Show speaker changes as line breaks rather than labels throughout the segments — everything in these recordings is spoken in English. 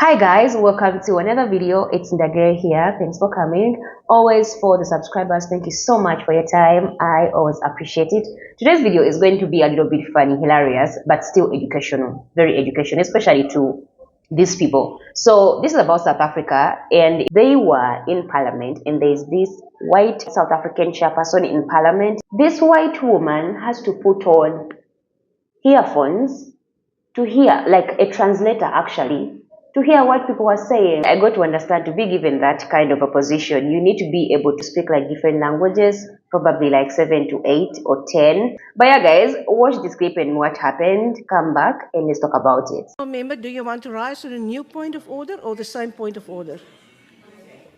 Hi guys, welcome to another video. It's Ndagire here. Thanks for coming. Always for the subscribers, thank you so much for your time. I always appreciate it. Today's video is going to be a little bit funny, hilarious, but still educational. Very educational, especially to these people. So this is about South Africa, and they were in parliament, and there's this white South African chairperson in parliament. This white woman has to put on earphones to hear, like a translator actually, to hear what people are saying. I got to understand, to be given that kind of a position, you need to be able to speak like different languages, probably like 7 to 8 or 10. But yeah guys, watch this clip and what happened, come back and let's talk about it.
Member, do you want to rise to a new point of order or the same point of order?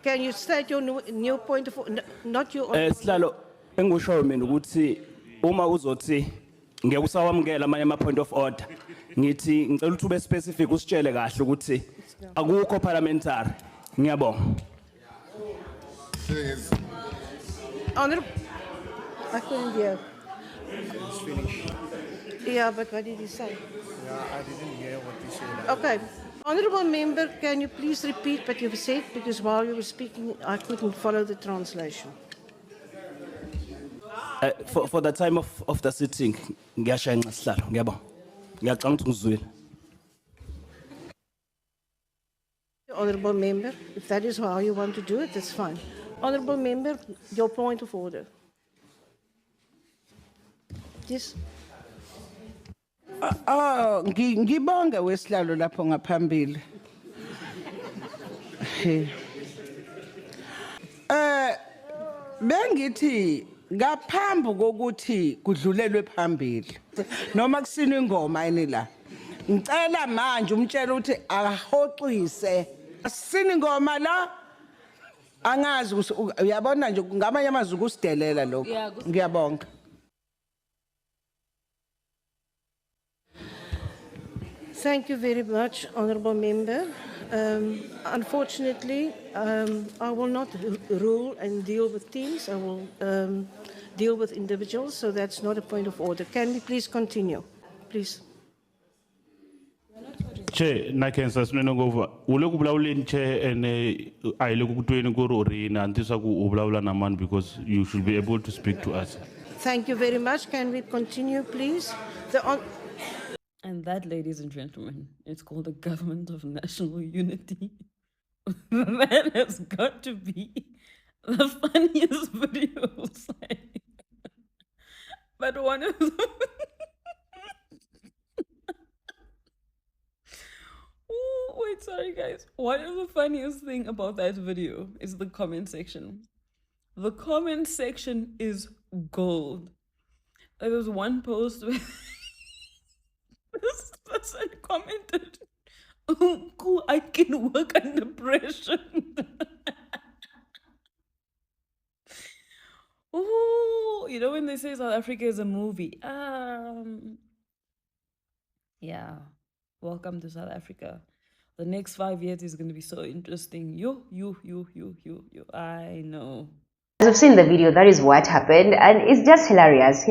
Can you state your new point of order? Not your...
Sihlalo engusho mina ukuthi uma uzothi ngeke usawamukela amanye ama point of order ngithi ngicela ukuthi ube specific usitshele kahle ukuthi akukho parliamentary. Ngiyabonga.
Honorable, I couldn't hear.
It's finished.
Yeah, but what did he say?
Yeah, I didn't hear what he said.
Okay. Honorable member, can you please repeat what you've said? Because while you were speaking, I couldn't follow the translation.
For the time of the sitting, ngiyashayenqa sihlalo. Ngiyabonga. Ngiyacanga ukuthi ngizwile.
Honorable member, if that is how you want to do it, that's fine. Honorable member, your point of order. Yes.
Ngibonga wesihlalo lapho ngaphambili. Bengithi ngaphambi kokuthi kudlulelwe phambili noma kusinwe ingoma yini la. Ngicela manje umtshela ukuthi ahoxise. Sini ingoma la. Angazi uyabona nje ngamanye amazwi kusidelela lokho. Ngiyabonga.
Thank you very much, Honourable Member. Unfortunately, I will not rule and deal with teams. I will deal with individuals, so that's not a point of order. Can we please continue? Please.
Che, na kensa swinene ngopfu u le ku vulavuleni che ene a hi le ku tweni ku ri u rina a ni tisa ku u vulavula na mani because you should be able to speak to us.
Thank you very much. Can we continue, please?
And that, ladies and gentlemen, it's called the Government of National Unity. That has got to be the funniest video. But one of them... Ooh, wait, sorry guys. One of the funniest thing about that video is the comment section. The comment section is gold. There was one post where this person commented, "Uncle, I can work under pressure." Oh, you know when they say South Africa is a movie? Yeah. Welcome to South Africa. The next 5 years is going to be so interesting. You. I know.
As you've seen the video, that is what happened, and it's just hilarious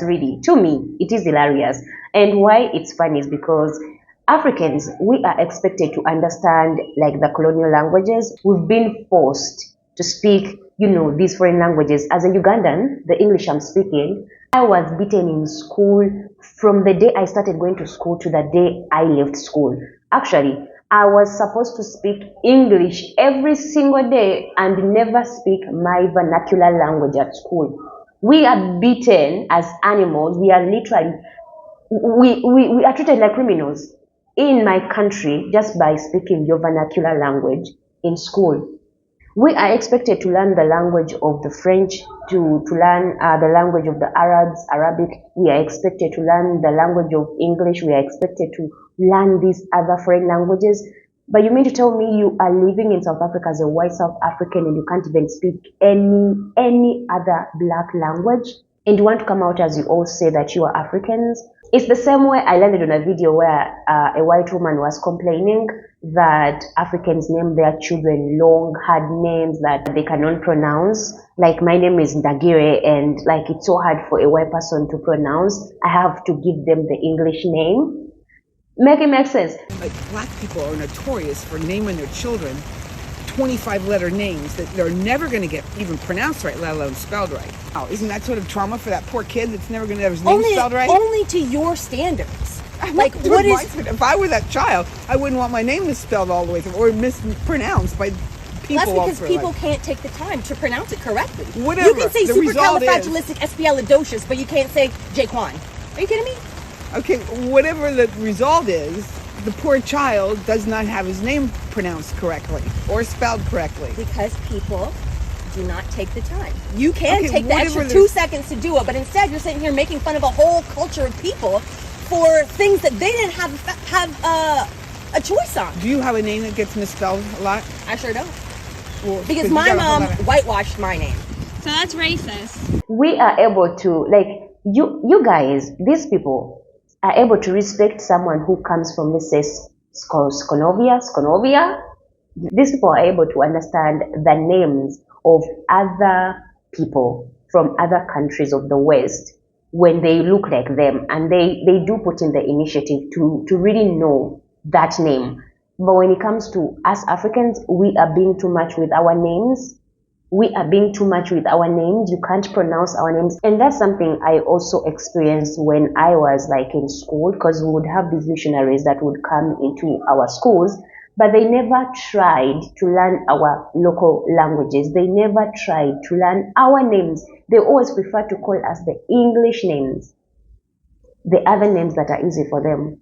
really. To me, it is hilarious. And why it's funny is because Africans, we are expected to understand like the colonial languages. We've been forced to speak, these foreign languages. As a Ugandan, the English I'm speaking, I was beaten in school from the day I started going to school to the day I left school. Actually, I was supposed to speak English every single day and never speak my vernacular language at school. We are beaten as animals. We are literally, we are treated like criminals in my country just by speaking your vernacular language in school. We are expected to learn the language of the French, to learn the language of the Arabs, Arabic. We are expected to learn the language of English. We are expected to learn these other foreign languages. But you mean to tell me you are living in South Africa as a white South African and you can't even speak any other black language? And you want to come out as you all say that you are Africans? It's the same way I landed on a video where a white woman was complaining that Africans name their children long, hard names that they cannot pronounce. Like, my name is Ndagire, and like it's so hard for a white person to pronounce. I have to give them the English name. Make it make sense.
Like, black people are notorious for naming their children 25-letter names that they're never going to get even pronounced right, let alone spelled right. Oh, isn't that sort of trauma for that poor kid that's never going to have his name spelled right?
Only to your standards. Like,
what is... If I were that child, I wouldn't want my name misspelled all the way through or mispronounced by people.
That's because people can't take the time to pronounce it correctly.
Whatever.
You can say supercalifragilisticexpialidocious, but you can't say Jaquan. Are you kidding me?
Okay, whatever the result is, the poor child does not have his name pronounced correctly or spelled correctly.
Because people do not take the time. You can take the extra 2 seconds to do it, but instead you're sitting here making fun of a whole culture of people for things that they didn't have a choice on.
Do you have a name that gets misspelled a lot?
I sure don't. Well, because my mom whitewashed my name.
So that's racist.
We are able to, like, you guys, these people are able to respect someone who comes from, let's say, Sconovia. These people are able to understand the names of other people from other countries of the West when they look like them, and they do put in the initiative to really know that name. But when it comes to us Africans, we are being too much with our names. You can't pronounce our names. And that's something I also experienced when I was like in school, because we would have these missionaries that would come into our schools, but they never tried to learn our local languages. They never tried to learn our names. They always prefer to call us the English names, the other names that are easy for them,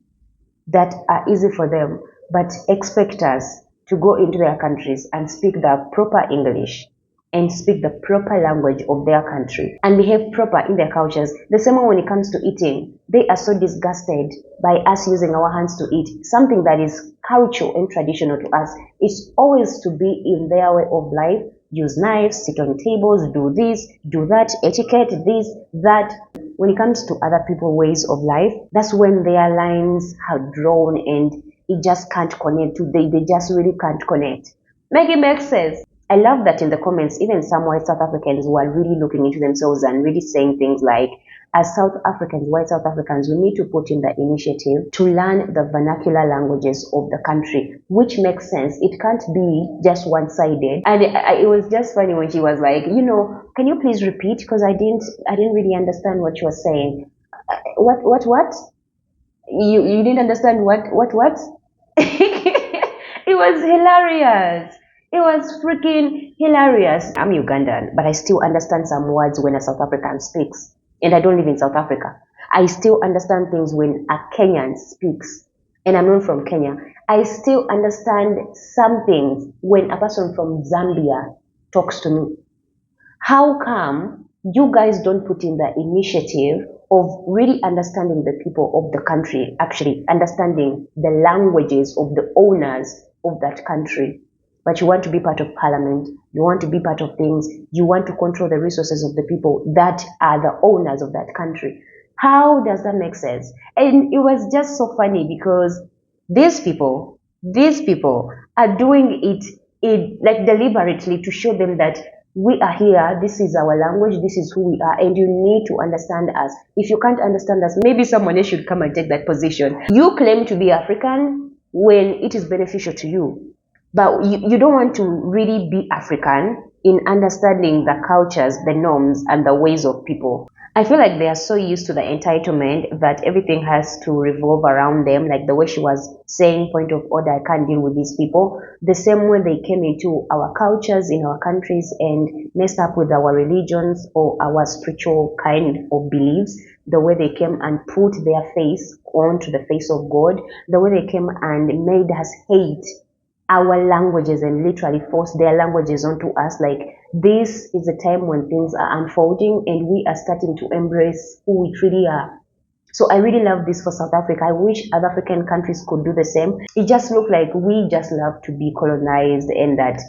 but expect us to go into their countries and speak the proper English and speak the proper language of their country and behave proper in their cultures. The same way when it comes to eating, they are so disgusted by us using our hands to eat. Something that is cultural and traditional to us is always to be in their way of life. Use knives, sit on tables, do this, do that, etiquette, this, that. When it comes to other people's ways of life, that's when their lines have drawn and it just can't connect. They just really can't connect. Make it make sense. I love that in the comments, even some white South Africans who are really looking into themselves and really saying things like, as white South Africans, we need to put in the initiative to learn the vernacular languages of the country, which makes sense. It can't be just one-sided. And it was just funny when she was like, can you please repeat? Because I didn't really understand what you were saying. What? You didn't understand what? It was hilarious. It was freaking hilarious. I'm Ugandan, but I still understand some words when a South African speaks. And I don't live in South Africa. I still understand things when a Kenyan speaks. And I'm not from Kenya. I still understand some things when a person from Zambia talks to me. How come you guys don't put in the initiative of really understanding the people of the country, actually understanding the languages of the owners of that country? But you want to be part of parliament, you want to be part of things, you want to control the resources of the people that are the owners of that country. How does that make sense? And it was just so funny because these people are doing it like deliberately to show them that we are here, this is our language, this is who we are, and you need to understand us. If you can't understand us, maybe someone else should come and take that position. You claim to be African when it is beneficial to you. But you don't want to really be African in understanding the cultures, the norms, and the ways of people. I feel like they are so used to the entitlement that everything has to revolve around them. Like the way she was saying, point of order, I can't deal with these people. The same way they came into our cultures in our countries and messed up with our religions or our spiritual kind of beliefs. The way they came and put their face onto the face of God. The way they came and made us hate our languages and literally force their languages onto us. Like, this is a time when things are unfolding and we are starting to embrace who we truly are. So I really love this for South Africa. I wish other African countries could do the same. It just looked like we just love to be colonized, and that,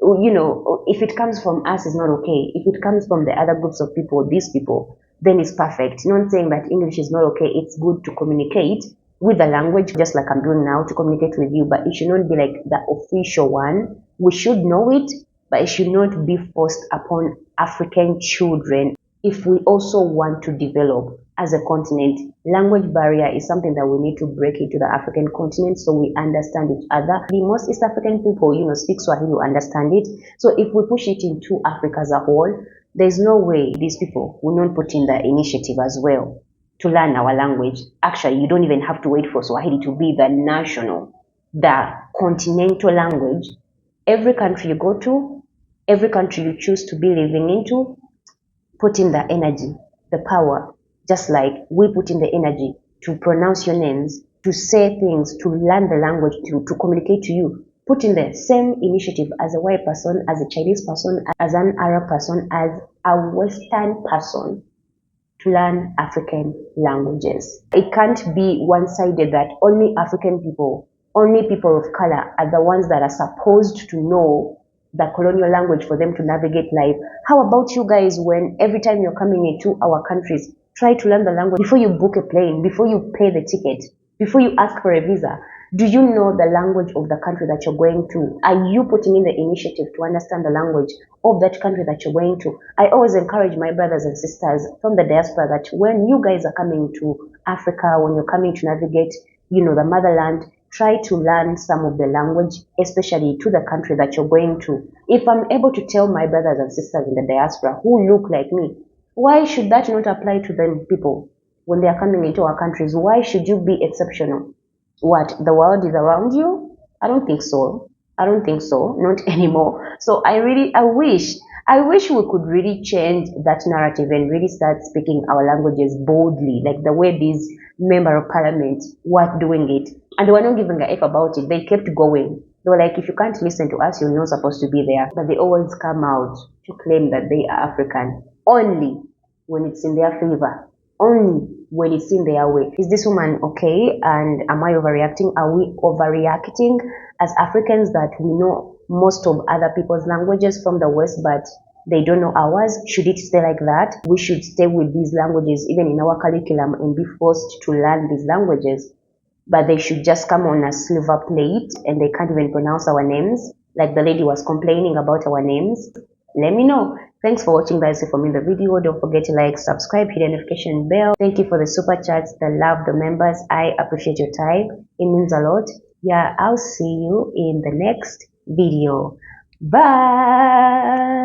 if it comes from us, it's not okay. If it comes from the other groups of people, these people, then it's perfect. Not saying that English is not okay. It's good to communicate with the language, just like I'm doing now, to communicate with you, but it should not be like the official one. We should know it, but it should not be forced upon African children. if we also want to develop as a continent. Language barrier is something that we need to break into the African continent so we understand each other. The most East African people, speak Swahili, understand it. So if we push it into Africa as a whole, there's no way these people will not put in the initiative as well to learn our language. Actually, you don't even have to wait for Swahili to be the continental language. Every country you go to, every country you choose to be living into, put in the energy, the power, just like we put in the energy to pronounce your names, to say things, to learn the language, to communicate to you. Put in the same initiative as a white person, as a Chinese person, as an Arab person, as a Western person to learn African languages. It can't be one-sided that only African people, only people of color are the ones that are supposed to know the colonial language for them to navigate life. How about you guys, when every time you're coming into our countries, try to learn the language before you book a plane, before you pay the ticket, before you ask for a visa? Do you know the language of the country that you're going to? Are you putting in the initiative to understand the language of that country that you're going to? I always encourage my brothers and sisters from the diaspora that when you guys are coming to Africa, when you're coming to navigate, the motherland, try to learn some of the language, especially to the country that you're going to. If I'm able to tell my brothers and sisters in the diaspora who look like me, why should that not apply to them people when they are coming into our countries? Why should you be exceptional? What, the world is around you? I don't think so. I don't think so. Not anymore. So I wish we could really change that narrative and really start speaking our languages boldly, like the way these member of parliament were doing it. And they were not giving a F about it. They kept going. They were like, if you can't listen to us, you're not supposed to be there. But they always come out to claim that they are African, only when it's in their favor, only when it's in their way. Is this woman okay? And am I overreacting? Are we overreacting as Africans that we know most of other people's languages from the West, but they don't know ours? Should it stay like that? We should stay with these languages even in our curriculum and be forced to learn these languages, but they should just come on a silver plate and they can't even pronounce our names, like the lady was complaining about our names? Let me know. Thanks for watching, guys. If you in the video, don't forget to like, subscribe, hit the notification bell. Thank you for the super chats, the love, the members. I appreciate your time. It means a lot. Yeah, I'll see you in the next video. Bye.